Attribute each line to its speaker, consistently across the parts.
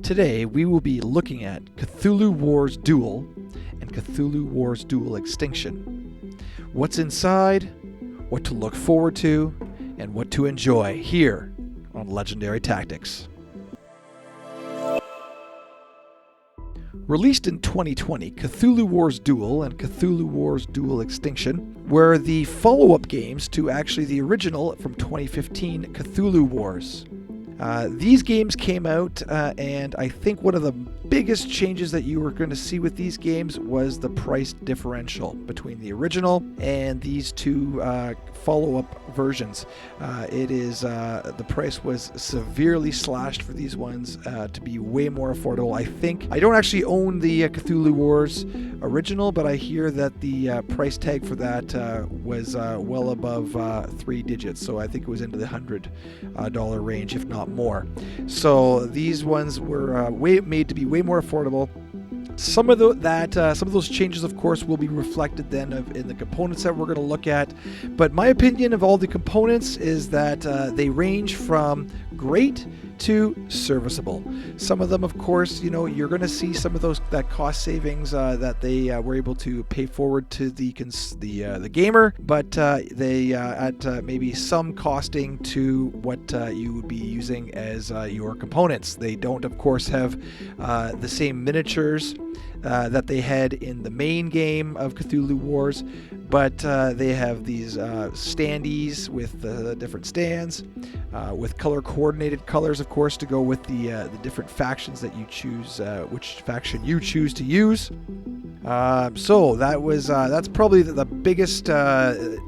Speaker 1: Today we will be looking at Cthulhu Wars Duel and Cthulhu Wars Duel Extinction. What's inside, what to look forward to, and what to enjoy here on Legendary Tactics. Released in 2020, Cthulhu Wars Duel and Cthulhu Wars Duel Extinction were the follow-up games to actually the original from 2015 Cthulhu Wars. These games came out, and I think one of the biggest changes that you were going to see with these games was the price differential between the original and these two follow-up versions. The price was severely slashed for these ones to be way more affordable. I don't actually own the Cthulhu Wars original, but I hear that the price tag for that was well above 3 digits, so I think it was into the $100 range, if not more. So these ones were made to be way more affordable. Some of those changes, of course, will be reflected then in the components that we're going to look at. But my opinion of all the components is that they range from great to serviceable. Some of them, of course, you're going to see some of that cost savings that they were able to pay forward to the gamer, but they at maybe some costing to what you would be using as your components. They don't, of course, have the same miniatures that they had in the main game of Cthulhu Wars, but they have these standees with the different stands, with color-coordinated colors, of course, to go with the different factions that you choose, which faction you choose to use. So that's probably the biggest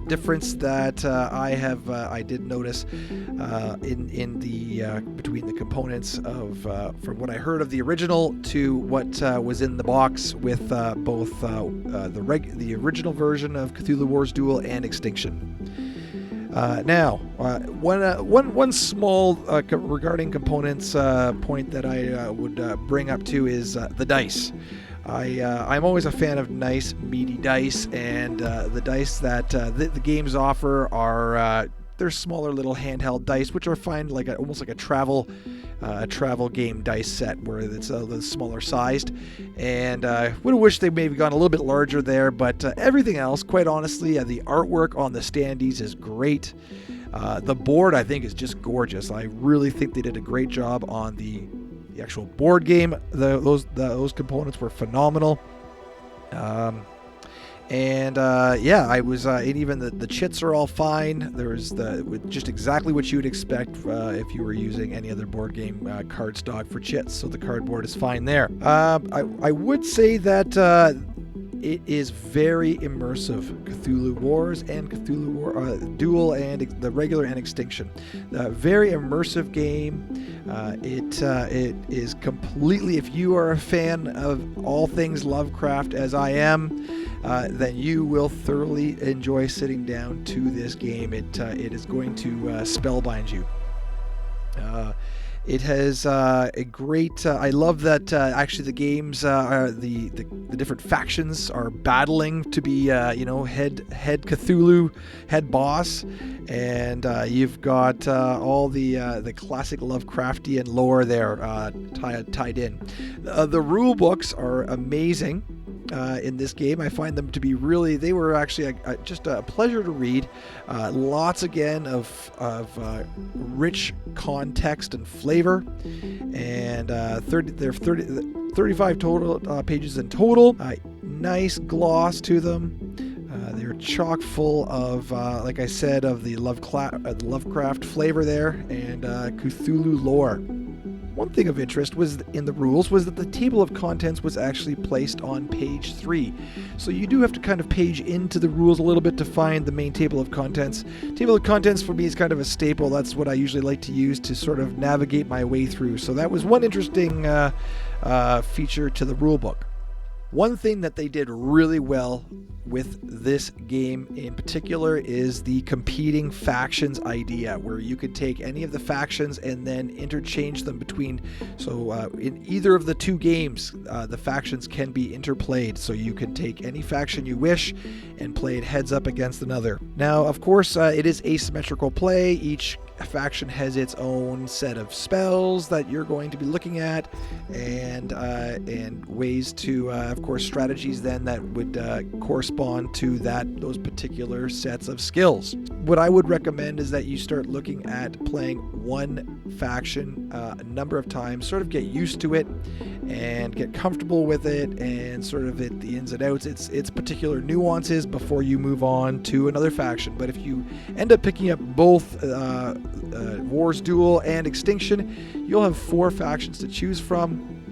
Speaker 1: difference that I did notice in the between the components of from what I heard of the original to what was in the box with both the original version of Cthulhu Wars Duel and Extinction. Now, one small regarding components point that I would bring up to is the dice. I'm always a fan of nice, meaty dice, and the dice that the games offer are they're smaller little handheld dice, which are fine, almost like a travel game dice set, where it's a little smaller sized. And would have wished they maybe gone a little bit larger there, but everything else, quite honestly, the artwork on the standees is great. The board, I think, is just gorgeous. I really think they did a great job on the actual board game. Those components were phenomenal. I was, and even the chits are all fine. There's just exactly what you would expect if you were using any other board game cardstock for chits. So the cardboard is fine there. I would say that it is very immersive. Cthulhu Wars and Cthulhu Duel and the regular and Extinction. Very immersive game. It is completely, if you are a fan of all things Lovecraft as I am, then you will thoroughly enjoy sitting down to this game. It is going to spellbind you. It has a great. I love that actually the games are the different factions are battling to be head Cthulhu, head boss, and you've got all the classic Lovecraftian lore there tied in. The rule books are amazing. In this game, I find them to be they were actually just a pleasure to read. Lots again of rich context and flavor, and 35 total pages in total. Nice gloss to them. They're chock full of, like I said, of the Lovecraft flavor there, and Cthulhu lore. One thing of interest in the rules was that the table of contents was actually placed on page 3. So you do have to kind of page into the rules a little bit to find the main table of contents. Table of contents for me is kind of a staple. That's what I usually like to use to sort of navigate my way through. So that was one interesting feature to the rule book. One thing that they did really well with this game in particular is the competing factions idea, where you could take any of the factions and then interchange them between. So in either of the two games, the factions can be interplayed. So you can take any faction you wish and play it heads up against another. Now, of course, it is asymmetrical play. Each faction has its own set of spells that you're going to be looking at, and ways to, of course, strategies then that would correspond to those particular sets of skills. What I would recommend is that you start looking at playing one faction a number of times, sort of get used to it and get comfortable with it, and sort of the ins and outs, its particular nuances before you move on to another faction. But if you end up picking up both Wars Duel and Extinction, you'll have 4 factions to choose from,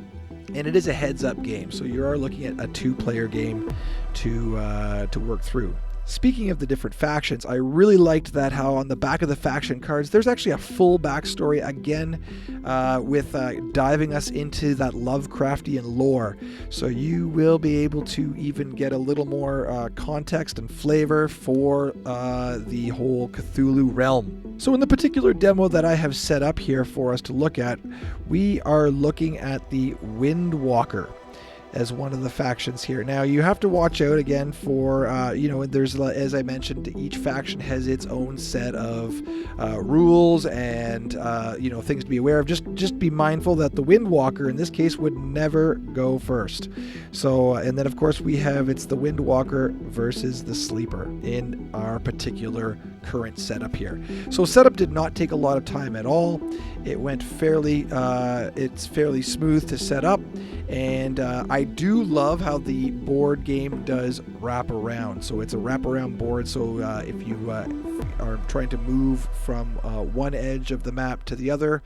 Speaker 1: and it is a heads-up game, so you are looking at a 2-player game to work through. Speaking of the different factions, I really liked that how on the back of the faction cards there's actually a full backstory again, with diving us into that Lovecraftian lore. So you will be able to even get a little more context and flavor for the whole Cthulhu realm. So in the particular demo that I have set up here for us to look at, we are looking at the Windwalker as one of the factions here. Now you have to watch out again for there's, as I mentioned, each faction has its own set of rules and things to be aware of. Just be mindful that the Windwalker in this case would never go first. So, and then of course it's the Windwalker versus the Sleeper in our particular current setup here. So setup did not take a lot of time at all. It went it's fairly smooth to set up, and I do love how the board game does wrap around. So it's a wraparound board, so if you are trying to move from one edge of the map to the other,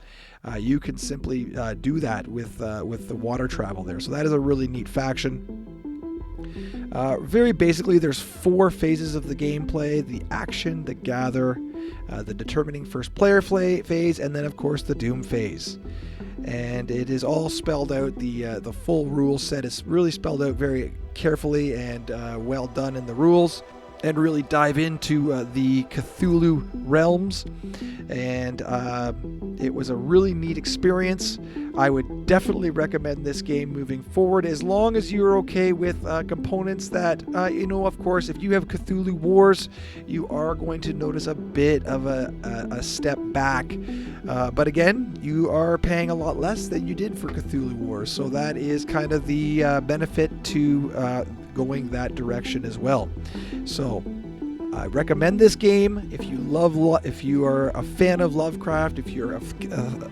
Speaker 1: you can simply do that with the water travel there. So that is a really neat faction. Very basically, there's 4 phases of the gameplay: the action, the gather, the determining first player phase, and then of course the doom phase. And it is all spelled out. The full rule set is really spelled out very carefully and well done in the rules, and really dive into the Cthulhu realms. And it was a really neat experience. I would definitely recommend this game moving forward, as long as you're okay with components that, of course, if you have Cthulhu Wars, you are going to notice a bit of a step back. But again, you are paying a lot less than you did for Cthulhu Wars, so that is kind of the benefit to going that direction as well. So I recommend this game if you are a fan of Lovecraft, if you're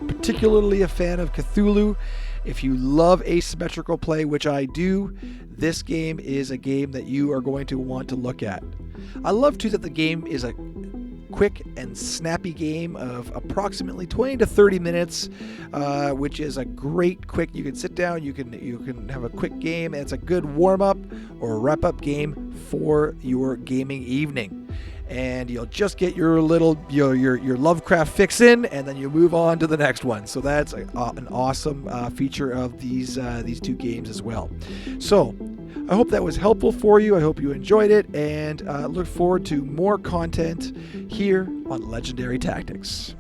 Speaker 1: particularly a fan of Cthulhu, if you love asymmetrical play, which I do. This game is a game that you are going to want to look at. I love too that the game is a quick and snappy game of approximately 20 to 30 minutes, which is a great quick. You can sit down, you can have a quick game, and it's a good warm-up or wrap-up game for your gaming evening. And you'll just get your Lovecraft fix in, and then you move on to the next one. So that's an awesome feature of these 2 games as well. So I hope that was helpful for you. I hope you enjoyed it, and look forward to more content here on Legendary Tactics.